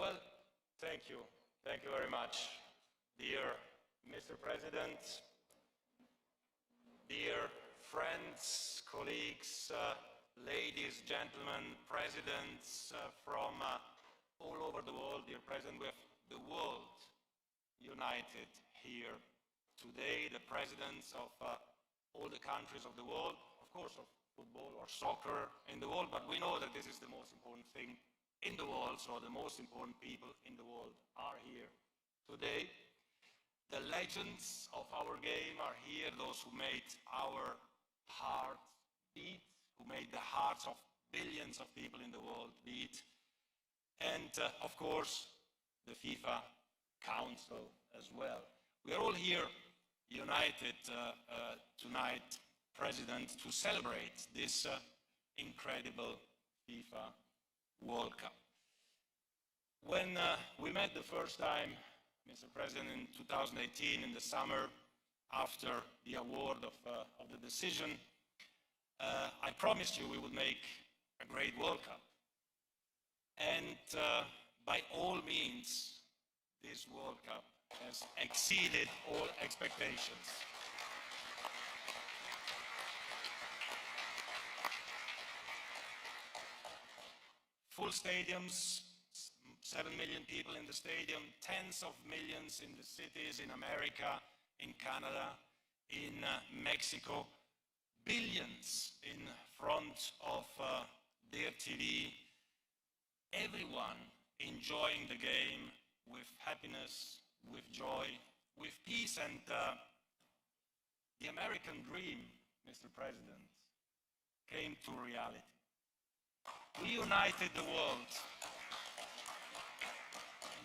Well, thank you. Thank you very much, dear Mr. President, dear friends, colleagues, ladies, gentlemen, presidents from all over the world. Dear President, we have the world united here today, the presidents of all the countries of the world, of course, of football or soccer in the world, but we know that this is the most important thing in the world, so the most important people in the world are here today. The legends of our game are here, those who made our hearts beat, who made the hearts of billions of people in the world beat, and of course, the FIFA Council as well. We are all here united tonight, President, to celebrate this incredible FIFA World Cup. When we met the first time, Mr. President, in 2018, in the summer, after the award of the decision, I promised you we would make a great World Cup. And by all means, this World Cup has exceeded all expectations. Full stadiums, 7 million people in the stadium, tens of millions in the cities, in America, in Canada, in Mexico, billions in front of their TV, everyone enjoying the game with happiness, with joy, with peace, and the American dream, Mr. President, came to reality. We united the world.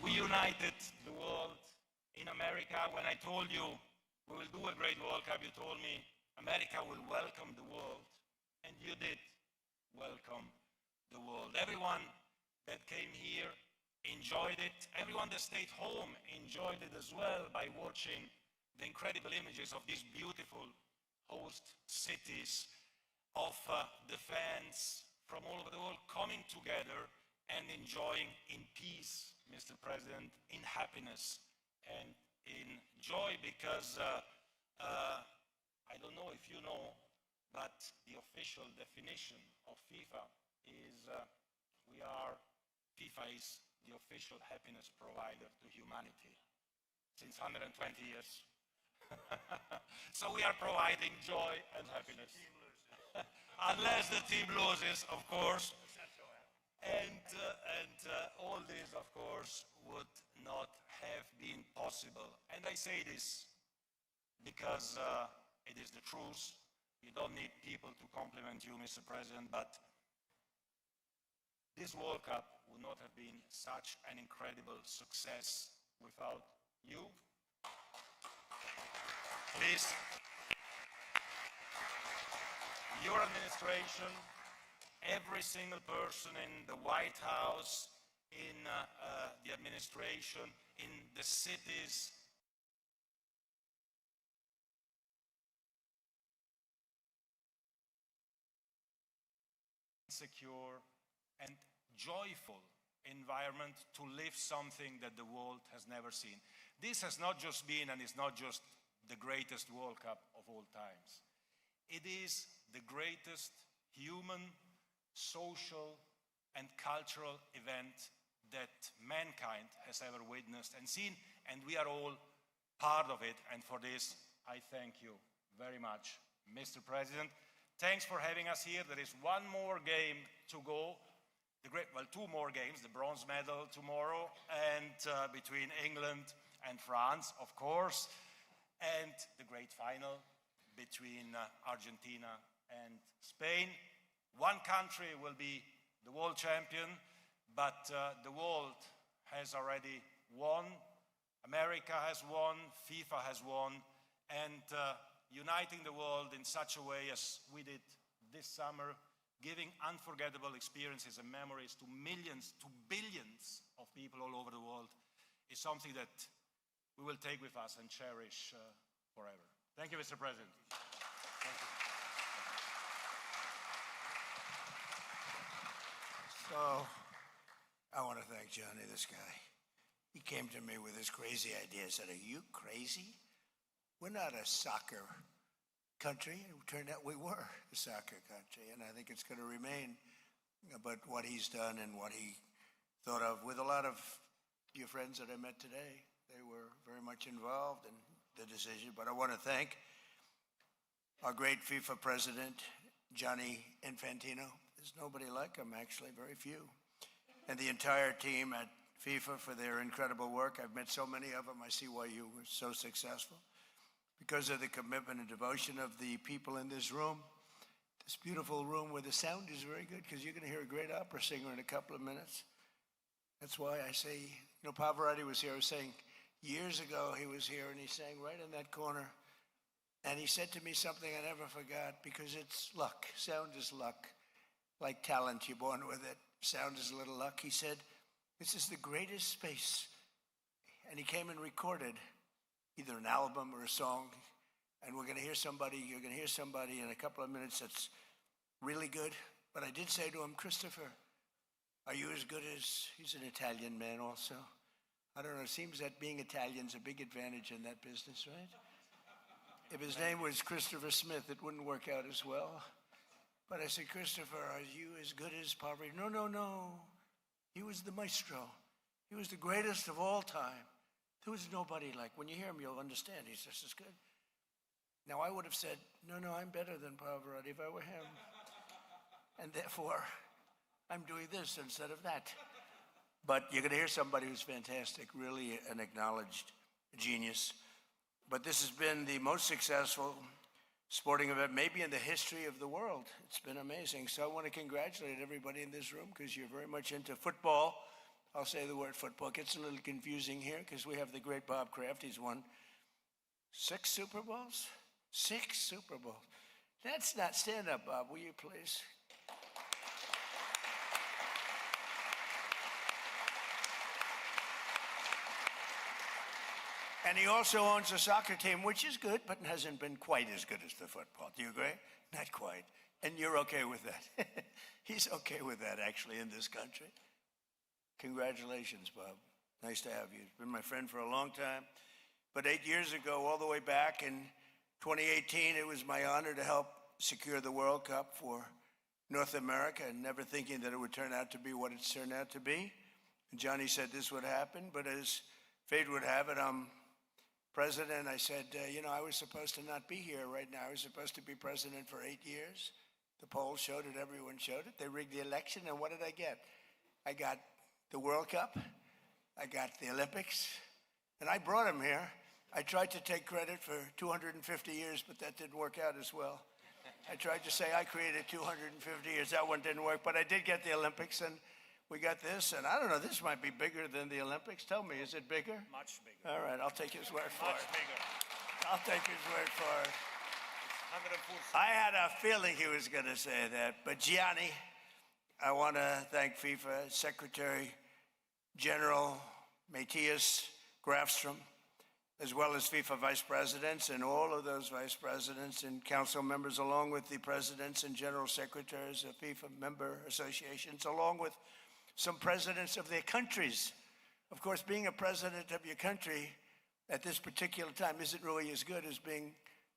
We united the world in America. When I told you we will do a great World Cup, you told me America will welcome the world, and you did welcome the world. Everyone that came here enjoyed it. Everyone that stayed home enjoyed it as well by watching the incredible images of these beautiful host cities, of the fans from all over the world coming together and enjoying in peace, Mr. President, in happiness and in joy, because I don't know if you know, but the official definition of FIFA is FIFA is the official happiness provider to humanity since 120 years. So we are providing joy and happiness. Unless the team loses, of course. And all this, of course, would not have been possible. And I say this because it is the truth. You don't need people to compliment you, Mr. President, but this World Cup would not have been such an incredible success without you. Please, your administration, every single person in the White House, in the administration, in the cities, secure and joyful environment to live something that the world has never seen. This has not just been, and is not just the greatest World Cup of all times. It is the greatest human, social, and cultural event that mankind has ever witnessed and seen, and we are all part of it, and for this, I thank you very much, Mr. President. Thanks for having us here. There is one more game to go. Two more games, the bronze medal tomorrow, and between England and France, of course, and the great final between Argentina and Spain. One country will be the world champion, but the world has already won. America has won, FIFA has won, and uniting the world in such a way as we did this summer, giving unforgettable experiences and memories to millions, to billions of people all over the world, is something that we will take with us and cherish forever. Thank you, Mr. President. Thank you. So, I want to thank Johnny, this guy. He came to me with this crazy idea. I said, are you crazy? We're not a soccer country. It turned out we were a soccer country, and I think it's going to remain. But what he's done and what he thought of, with a lot of your friends that I met today, they were very much involved in the decision. But I want to thank our great FIFA president, Gianni Infantino. There's nobody like him, actually, very few. And the entire team at FIFA for their incredible work. I've met so many of them. I see why you were so successful. Because of the commitment and devotion of the people in this room, this beautiful room where the sound is very good, because you're going to hear a great opera singer in a couple of minutes. That's why I say, you know, Pavarotti was here. I was saying, years ago he was here, and he sang right in that corner. And he said to me something I never forgot, because it's luck. Sound is luck. Like talent, you're born with it. Sound is a little luck. He said, this is the greatest space. And he came and recorded either an album or a song. And we're going to hear somebody, you're going to hear somebody in a couple of minutes that's really good. But I did say to him, Christopher, are you as good as, he's an Italian man also. I don't know, it seems that being Italian's a big advantage in that business, right? If his name was Christopher Smith, it wouldn't work out as well. But I said, Christopher, are you as good as Pavarotti? No, no, no. He was the maestro. He was the greatest of all time. There was nobody like, when you hear him, you'll understand he's just as good. Now, I would have said, no, no, I'm better than Pavarotti if I were him. And therefore, I'm doing this instead of that. But you're going to hear somebody who's fantastic, really an acknowledged genius. But this has been the most successful sporting event maybe in the history of the world. It's been amazing. So I want to congratulate everybody in this room, because you're very much into football. I'll say the word football. It gets a little confusing here because we have the great Bob Kraft. He's won 6 Super Bowls? 6 Super Bowls. That's not, stand up, Bob, will you please? And he also owns a soccer team, which is good, but hasn't been quite as good as the football. Do you agree? Not quite. And you're okay with that. He's okay with that, actually, in this country. Congratulations, Bob. Nice to have you. You've been my friend for a long time. But 8 years ago, all the way back in 2018, it was my honor to help secure the World Cup for North America, and never thinking that it would turn out to be what it's turned out to be. And Johnny said this would happen, but as fate would have it, I'm president. I said, you know, I was supposed to not be here right now. I was supposed to be president for 8 years. The polls showed it. Everyone showed it. They rigged the election, and what did I get? I got the World Cup. I got the Olympics. And I brought him here. I tried to take credit for 250 years, but that didn't work out as well. I tried to say I created 250 years. That one didn't work, but I did get the Olympics, and we got this, and I don't know, this might be bigger than the Olympics. Tell me, is it bigger? Much bigger. All right, I'll take his word for Much it. bigger. I'll take his word for it. It's 140. I had a feeling he was going to say that. But Gianni, I want to thank FIFA Secretary General Matthias Grafstrom, as well as FIFA vice presidents and all of those vice presidents and council members, along with the presidents and general secretaries of FIFA member associations, along with some presidents of their countries. Of course, being a president of your country at this particular time isn't really as good as being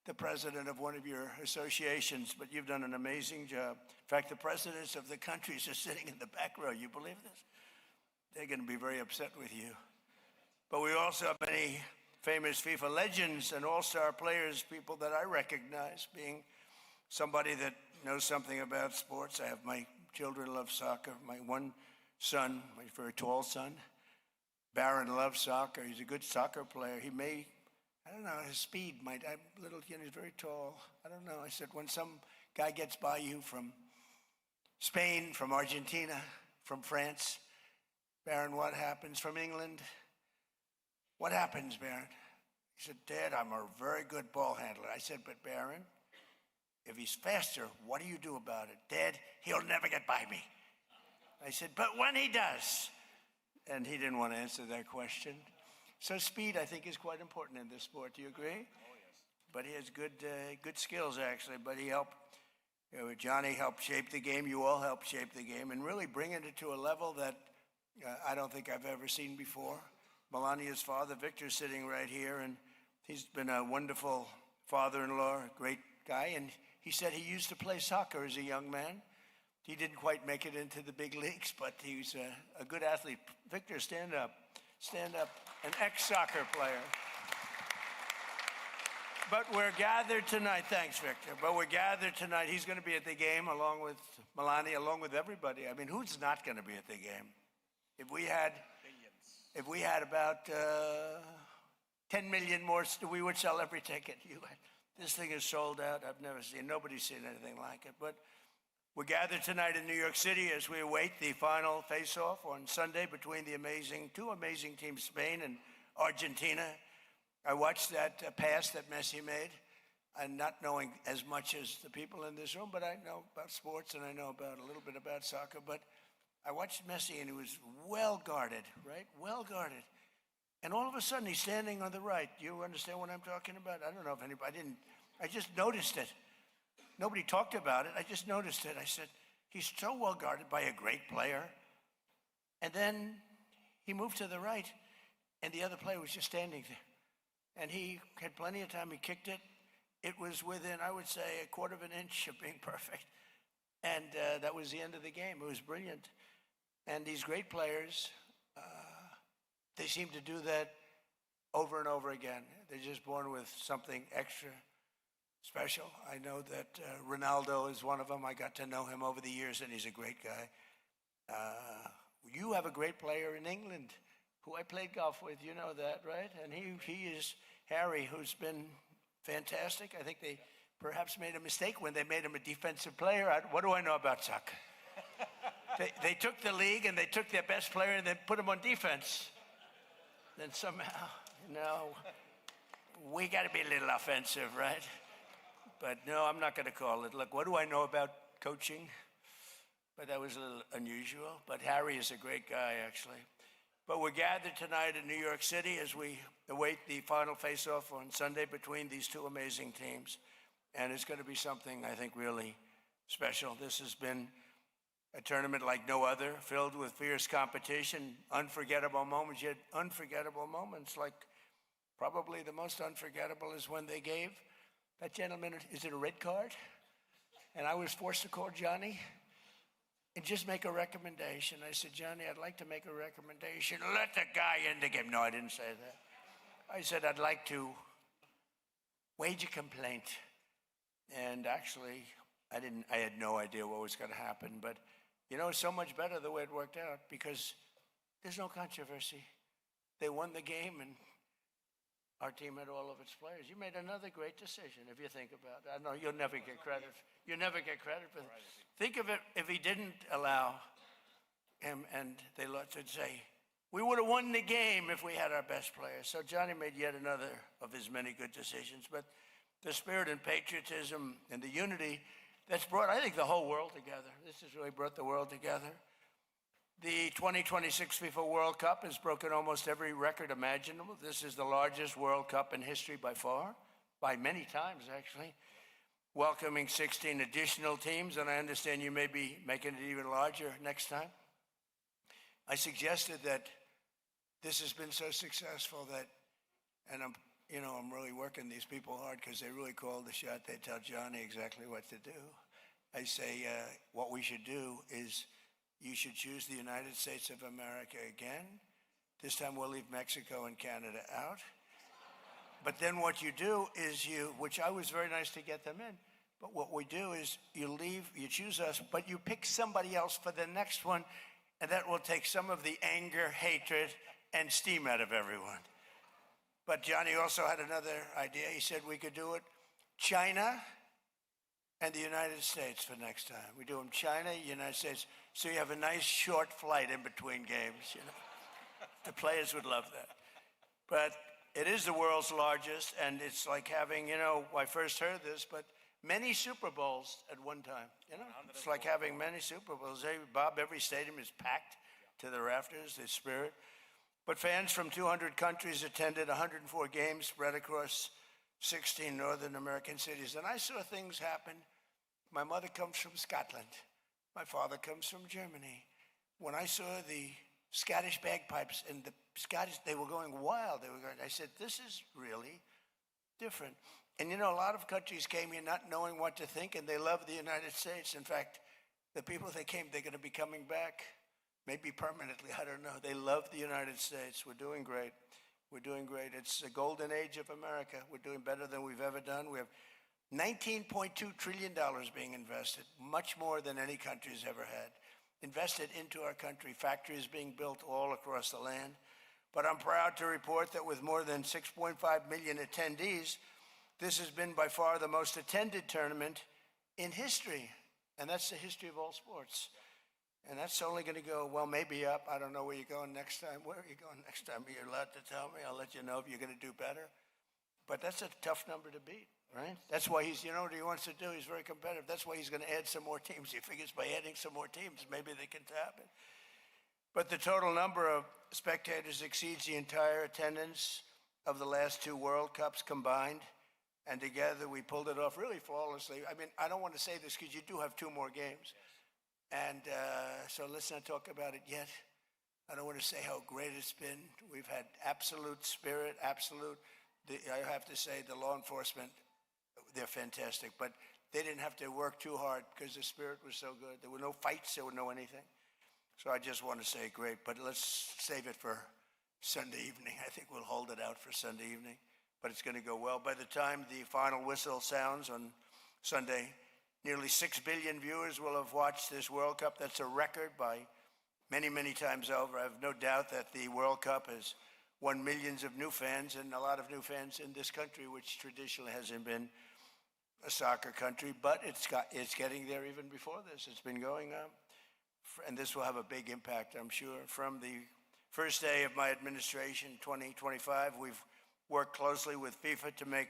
the president of one of your associations, but you've done an amazing job. In fact, the presidents of the countries are sitting in the back row. You believe this? They're going to be very upset with you. But we also have many famous FIFA legends and all-star players, people that I recognize, being somebody that knows something about sports. I have my children love soccer. My one son, my very tall son, Barron, loves soccer. He's a good soccer player. He may, I don't know, his speed might, I'm little, you know, he's very tall. I don't know. I said, when some guy gets by you from Spain, from Argentina, from France, Barron, what happens? From England, what happens, Barron? He said, Dad, I'm a very good ball handler. I said, but Barron, if he's faster, what do you do about it? Dad, he'll never get by me. I said, but when he does. And he didn't want to answer that question. So speed, I think, is quite important in this sport. Do you agree? Oh, yes. But he has good skills, actually. But he helped, you know, Johnny helped shape the game. You all helped shape the game and really bring it to a level that I don't think I've ever seen before. Melania's father, Victor, is sitting right here, and he's been a wonderful father-in-law, a great guy, and he said he used to play soccer as a young man. He didn't quite make it into the big leagues, but he was a good athlete. Victor, stand up. Stand up. An ex-soccer player. But we're gathered tonight. Thanks, Victor. But we're gathered tonight. He's going to be at the game along with Melania, along with everybody. I mean, who's not going to be at the game? If we had about 10 million more, we would sell every ticket. This thing is sold out. Nobody's seen anything like it. But we're gathered tonight in New York City as we await the final face-off on Sunday between the two amazing teams, Spain and Argentina. I watched that pass that Messi made, and not knowing as much as the people in this room, but I know about sports and I know about a little bit about soccer. But I watched Messi, and he was well guarded, right? Well guarded. And all of a sudden, he's standing on the right. You understand what I'm talking about? I don't know if anybody didn't. I just noticed it. Nobody talked about it. I just noticed it. I said, he's so well guarded by a great player. And then he moved to the right, and the other player was just standing there. And he had plenty of time. He kicked it. It was within, I would say, a quarter of an inch of being perfect. And that was the end of the game. It was brilliant. And these great players, they seem to do that over and over again. They're just born with something extra special. I know that Ronaldo is one of them. I got to know him over the years, and he's a great guy. You have a great player in England who I played golf with. You know that, right? And he is Harry, who's been fantastic. I think they perhaps made a mistake when they made him a defensive player. What do I know about soccer? They took the league and they took their best player and they put him on defense. Then somehow, we got to be a little offensive, right? But no, I'm not going to call it. Look, what do I know about coaching? But that was a little unusual. But Harry is a great guy, actually. But we're gathered tonight in New York City as we await the final face-off on Sunday between these two amazing teams. And it's going to be something, I think, really special. This has been a tournament like no other, filled with fierce competition, unforgettable moments, yet unforgettable moments. Like probably the most unforgettable is when they gave that gentleman, is it a red card? And I was forced to call Johnny and just make a recommendation. I said, Johnny, I'd like to make a recommendation. Let the guy in the game. No, I didn't say that. I said, I'd like to wage a complaint. And actually, I had no idea what was going to happen. But, it's so much better the way it worked out because there's no controversy. They won the game, and our team had all of its players. You made another great decision, if you think about it. I know you'll never get credit. You'll never get credit for that. Think of it if he didn't allow him and they let to say, we would have won the game if we had our best players. So Johnny made yet another of his many good decisions. But the spirit and patriotism and the unity that's brought, I think, the whole world together. This has really brought the world together. The 2026 FIFA World Cup has broken almost every record imaginable. This is the largest World Cup in history by far, by many times, actually. Welcoming 16 additional teams, and I understand you may be making it even larger next time. I suggested that this has been so successful that, and I'm really working these people hard because they really call the shot. They tell Johnny exactly what to do. I say what we should do is you should choose the United States of America again. This time we'll leave Mexico and Canada out. But then what you do is which I was very nice to get them in, but what we do is you choose us, but you pick somebody else for the next one, and that will take some of the anger, hatred, and steam out of everyone. But Johnny also had another idea. He said we could do it China and the United States for next time. We do them China, United States, so you have a nice short flight in between games. The players would love that. But it is the world's largest, and it's like having, I first heard this, but many Super Bowls at one time. It's like having many Super Bowls. Bob, every stadium is packed to the rafters, the spirit. But fans from 200 countries attended 104 games spread across 16 Northern American cities. And I saw things happen. My mother comes from Scotland. My father comes from Germany. When I saw the Scottish bagpipes, and the Scottish, they were going wild. I said, this is really different. And you know, a lot of countries came here not knowing what to think, and they love the United States. In fact, the people that came, they're going to be coming back, maybe permanently, I don't know. They love the United States. We're doing great. We're doing great. It's the golden age of America. We're doing better than we've ever done. We have $19.2 trillion being invested, much more than any country's ever had, invested into our country, factories being built all across the land. But I'm proud to report that with more than 6.5 million attendees, this has been by far the most attended tournament in history. And that's the history of all sports. And that's only going to go, well, maybe up. I don't know where you're going next time. Where are you going next time? You're allowed to tell me. I'll let you know if you're going to do better. But that's a tough number to beat, right? That's why he's, you know what he wants to do? He's very competitive. That's why he's going to add some more teams. He figures by adding some more teams, maybe they can tap it. But the total number of spectators exceeds the entire attendance of the last two World Cups combined. And together we pulled it off really flawlessly. I mean, I don't want to say this because you do have two more games. And so let's not talk about it yet. I don't want to say how great it's been. We've had absolute spirit, I have to say the law enforcement, they're fantastic. But they didn't have to work too hard because the spirit was so good. There were no fights, there were no anything. So I just want to say great. But let's save it for Sunday evening. I think we'll hold it out for Sunday evening. But it's going to go well. By the time the final whistle sounds on Sunday, nearly 6 billion viewers will have watched this World Cup. That's a record by many, many times over. I have no doubt that the World Cup has won millions of new fans and a lot of new fans in this country, which traditionally hasn't been a soccer country. But it's getting there even before this. It's been going up. And this will have a big impact, I'm sure. From the first day of my administration, 2025, we've worked closely with FIFA to make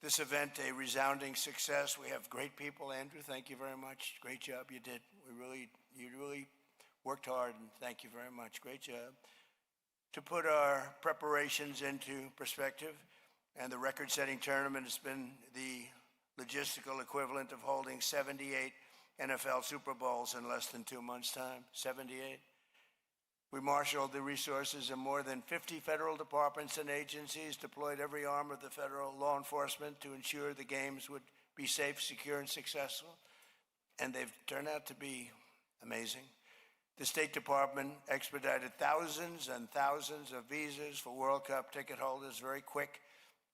this event a resounding success. We have great people. Andrew, thank you very much. Great job you did. You really worked hard, and thank you very much. Great job. To put our preparations into perspective, and the record-setting tournament has been the logistical equivalent of holding 78 NFL Super Bowls in less than 2 months' time. 78. We marshaled the resources of more than 50 federal departments and agencies, deployed every arm of the federal law enforcement to ensure the games would be safe, secure, and successful. And they've turned out to be amazing. The State Department expedited thousands and thousands of visas for World Cup ticket holders, very quick,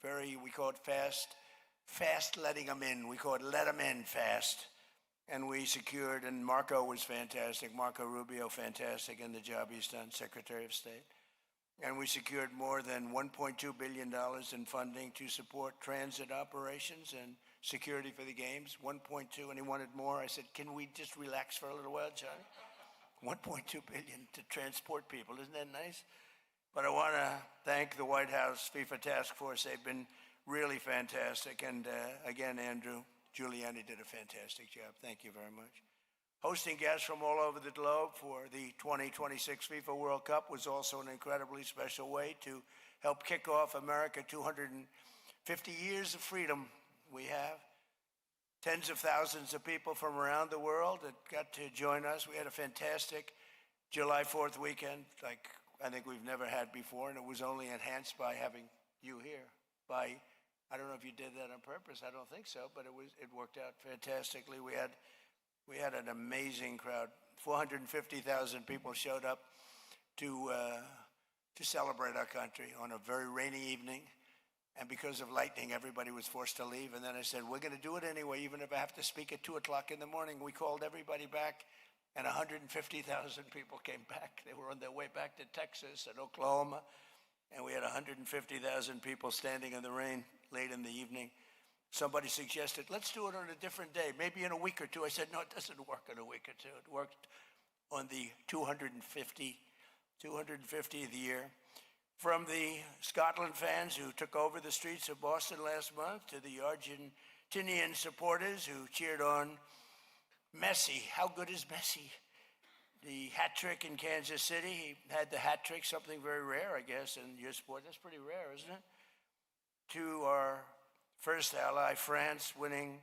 we call it fast letting them in. We call it let them in fast. And we secured, and Marco was fantastic, Marco Rubio, fantastic in the job he's done, Secretary of State. And we secured more than $1.2 billion in funding to support transit operations and security for the games, 1.2, and he wanted more. I said, can we just relax for a little while, Johnny? 1.2 billion to transport people, isn't that nice? But I want to thank the White House FIFA Task Force. They've been really fantastic. And again, Andrew Giuliani did a fantastic job. Thank you very much. Hosting guests from all over the globe for the 2026 FIFA World Cup was also an incredibly special way to help kick off America 250 years of freedom. We have tens of thousands of people from around the world that got to join us. We had a fantastic July 4th weekend, like I think we've never had before, and it was only enhanced by having you here. I don't know if you did that on purpose. I don't think so, but it worked out fantastically. We had an amazing crowd. 450,000 people showed up to celebrate our country on a very rainy evening. And because of lightning, everybody was forced to leave. And then I said, we're going to do it anyway, even if I have to speak at 2 o'clock in the morning. We called everybody back, and 150,000 people came back. They were on their way back to Texas and Oklahoma. And we had 150,000 people standing in the rain late in the evening. Somebody suggested, let's do it on a different day, maybe in a week or two. I said, no, it doesn't work in a week or two. It worked on the 250th year. From the Scotland fans who took over the streets of Boston last month to the Argentinian supporters who cheered on Messi. How good is Messi? The hat trick in Kansas City. He had the hat trick, something very rare, I guess, in your sport. That's pretty rare, isn't it? To our first ally, France, winning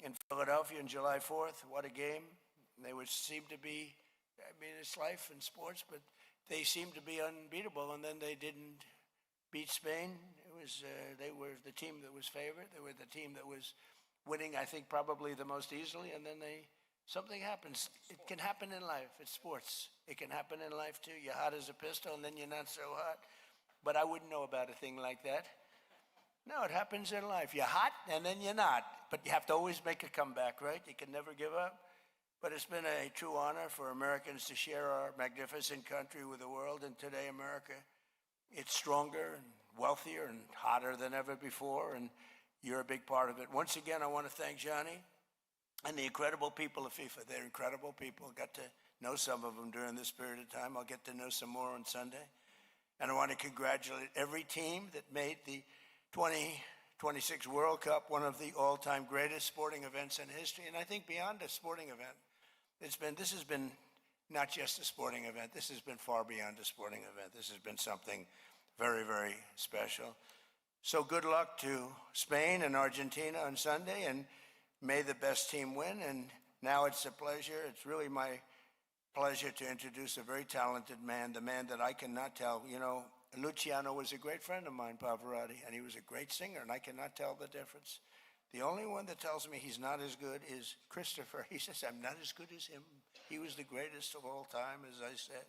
in Philadelphia on July 4th. What a game. They would seem to be I mean, it's life in sports, but they seemed to be unbeatable, and then they didn't beat Spain. They were the team that was favored. They were the team that was winning, I think, probably the most easily, and then something happens. It can happen in life. It's sports. It can happen in life, too. You're hot as a pistol, and then you're not so hot. But I wouldn't know about a thing like that. No, it happens in life. You're hot, and then you're not. But you have to always make a comeback, right? You can never give up. But it's been a true honor for Americans to share our magnificent country with the world. And today, America, it's stronger and wealthier and hotter than ever before. And you're a big part of it. Once again, I want to thank Johnny and the incredible people of FIFA. They're incredible people. Got to know some of them during this period of time. I'll get to know some more on Sunday. And I want to congratulate every team that made the 2026 World Cup one of the all-time greatest sporting events in history. And I think beyond a sporting event, this has been not just a sporting event. This has been far beyond a sporting event. This has been something very, very special. So good luck to Spain and Argentina on Sunday, and may the best team win. And now it's it's really my pleasure to introduce a very talented man, the man that I cannot tell. You know, Luciano was a great friend of mine, Pavarotti, and he was a great singer, and I cannot tell the difference. The only one that tells me he's not as good is Christopher. He says, I'm not as good as him. He was the greatest of all time, as I said.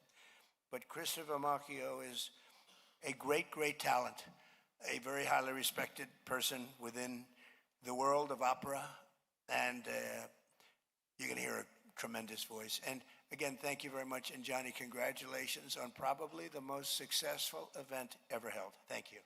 But Christopher Macchio is a great, great talent, a very highly respected person within the world of opera, and you're going to hear a tremendous voice. And again, thank you very much. And Johnny, congratulations on probably the most successful event ever held. Thank you.